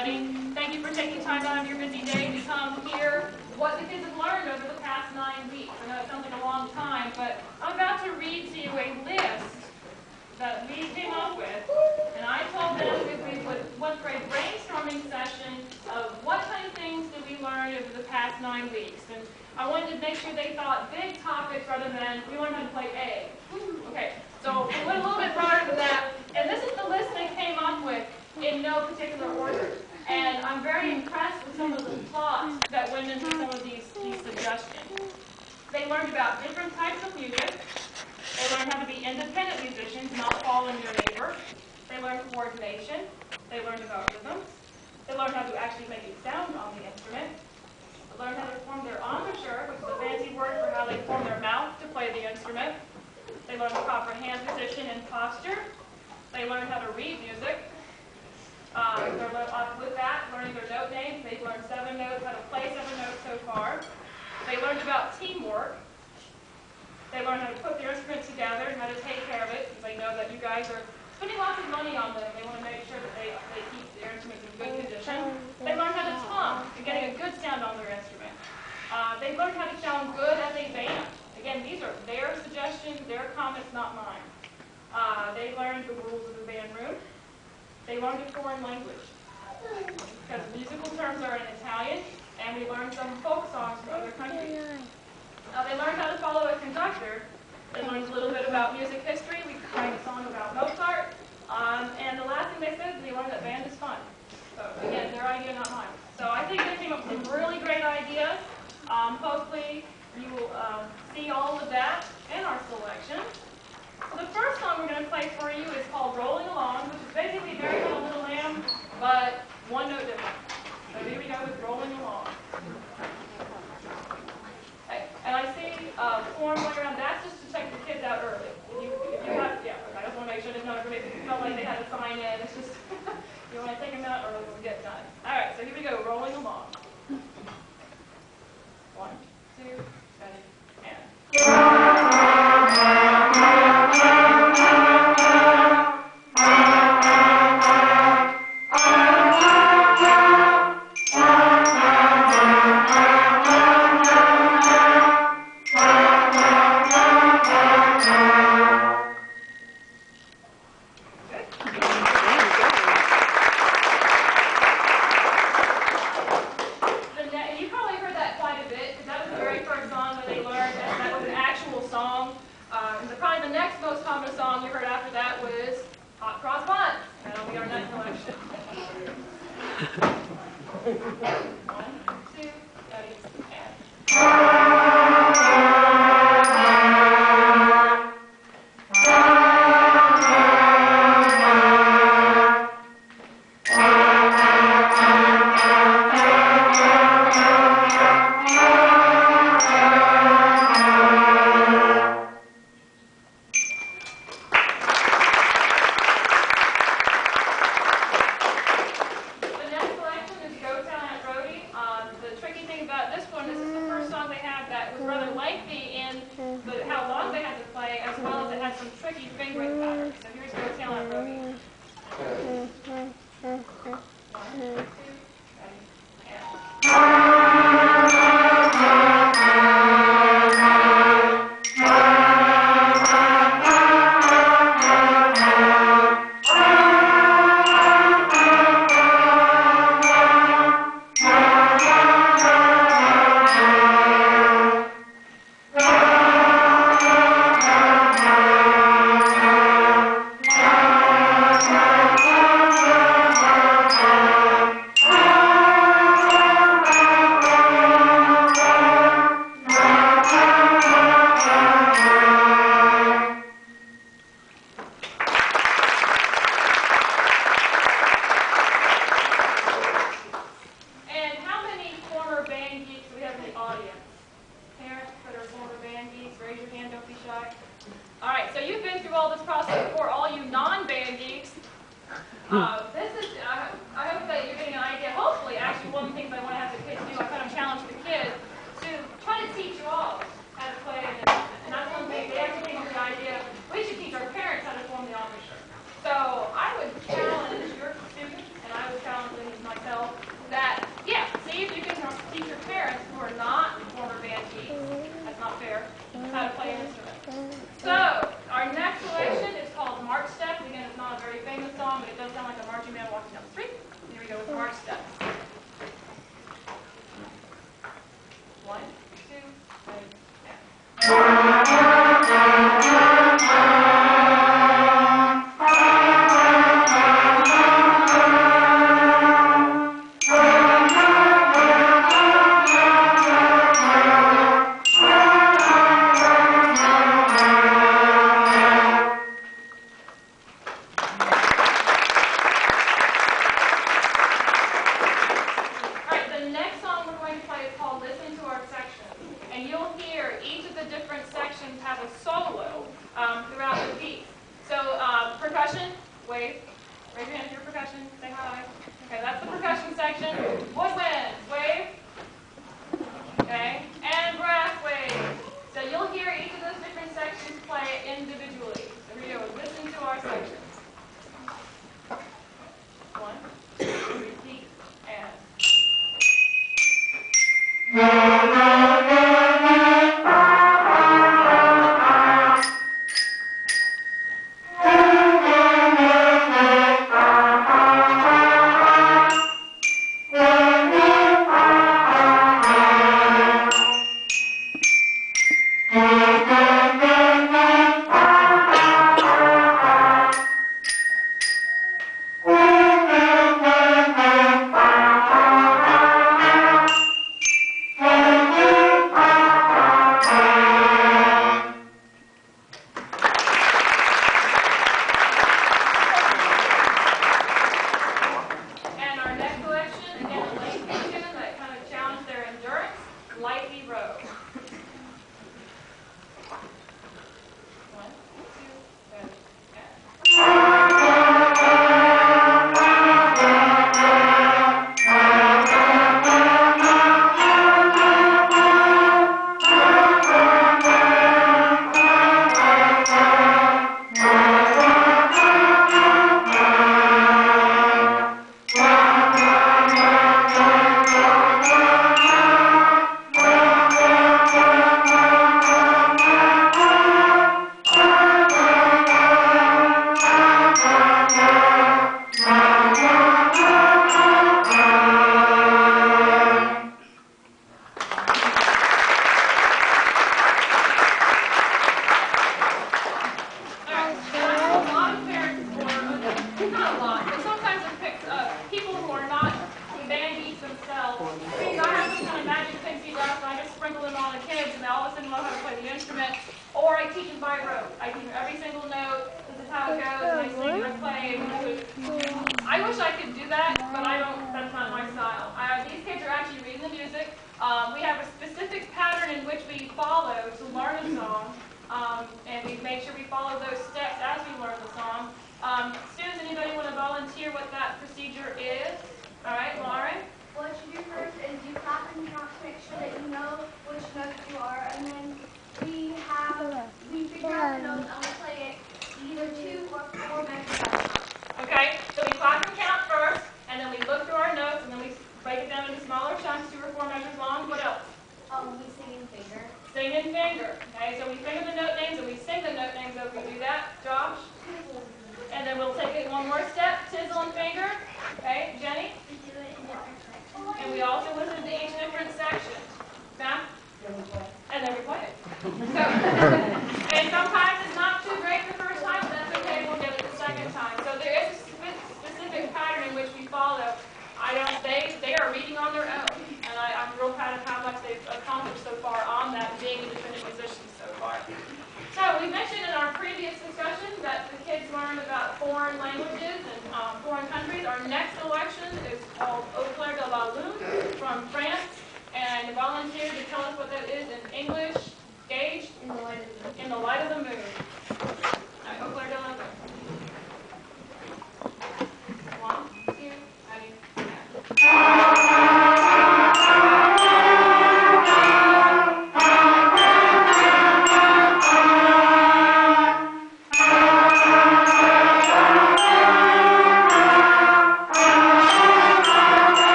everybody. Thank you for taking time out of your busy day to come hear what the kids have learned over the past 9 weeks. I know it sounds like a long time, but I'm about to read to you a list that we came up with, and I told them if we would went for a brainstorming session of what kind of things did we learn over the past 9 weeks. And I wanted to make sure they thought big topics rather than we learned how to play A. Okay, so we went a little bit broader than that, and this is the list they came up with in no particular order. And I'm very impressed with some of the thought that went into some of these suggestions. They learned about different types of music. They learned how to be independent musicians, not following your neighbor. They learned coordination. They learned about rhythms. They learned how to actually make a sound on the instrument. They learned how to form their embouchure, which is a fancy word for how they form their mouth to play the instrument. They learned the proper hand position and posture. They learned how to read music. With that, learning their note names. They've learned 7 notes, how to play 7 notes so far. They learned about teamwork. They learned how to put their instrument together and how to take care of it, because they know that you guys are spending lots of money on them. They want to make sure that they keep their instruments in good condition. They learned how to talk and getting a good sound on their instrument. They learned how to sound good as a band. Again, these are their suggestions, their comments, not mine. They learned the rules of the band room. They learned a foreign language, because musical terms are in Italian, and we learned some folk songs from other countries. They learned how to follow a conductor. They learned a little bit about music history. We sang a song about Mozart. And the last thing they said is they learned that band is fun. So again, their idea, not mine. So I think they came up with some really great ideas. Hopefully you will see all of that in our selection. So the first song we're going to play for you is called Rolling Along, which is basically Mary Had a Little Lamb, but one note different. So here we go with Rolling Along. Okay. And I see forms going around. That's just to check the kids out early. If you have, yeah, okay, I just want to make sure that not everybody felt like they had to sign in. It's just, you want to take them out early when we get done. All right, so here we go, Rolling Along. 1, 2, ready, and... Okay, that's the percussion section. Woodwinds, wave. Okay, and brass wave. So you'll hear each of those different sections play individually. So here we go. Listen to our sections. 1, 2, repeat, and.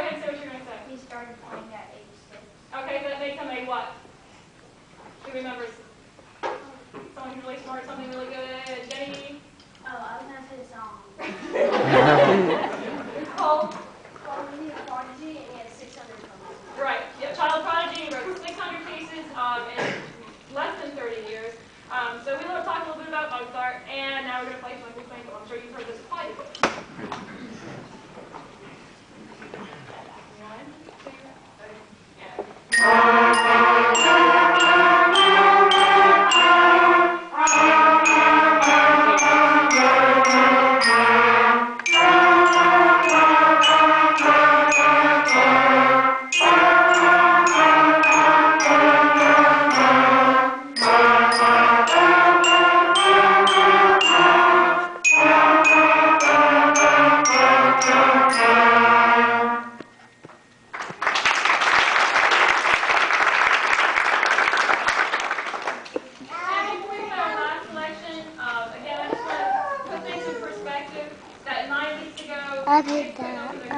ahead and say what you're going to say. He started playing at age 6. Okay, so that makes him a what? Who remembers? Someone who's really smart, something really good. Jenny? Oh, I was going to say the song. Cole? Well, he was a prodigy and he had 600 songs. Right. Yeah, child prodigy. He wrote 600 pieces in less than 30 years. So we will talk a little bit about Mozart, and now we're going to play Twinkle Twinkle. I'm sure you've heard this quite a bit.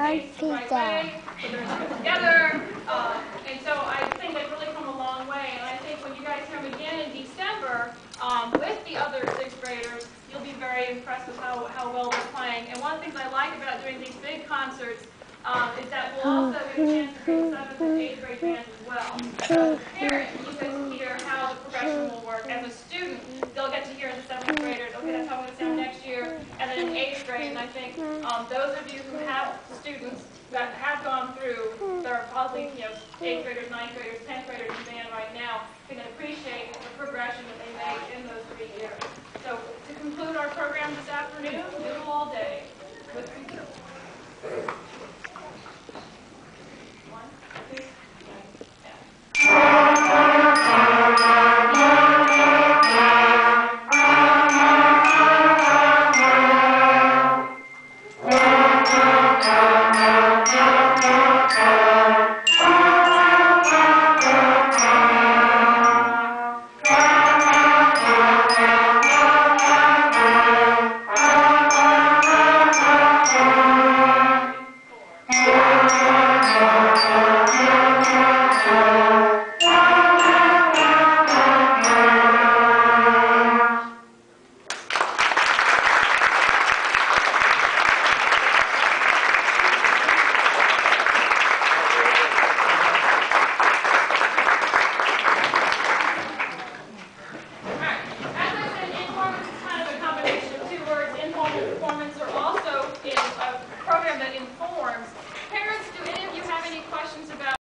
1, 2, 3, together, and so I think they've really come a long way. And I think when you guys hear them again in December with the other 6th graders, you'll be very impressed with how well they're playing. And one of the things I like about doing these big concerts is that we'll also get a chance to do 7th and 8th grade bands as well. So as a parent, you get to hear how the progression will work. As a student, they'll get to hear the 7th graders, okay, that's how I'm going to sound next year, and then in 8th grade. And I think those of you who have students that have gone through, there are probably 8th graders, 9th graders, 10th graders in band right now, can appreciate the progression that they make in those 3 years. So to conclude our program this afternoon,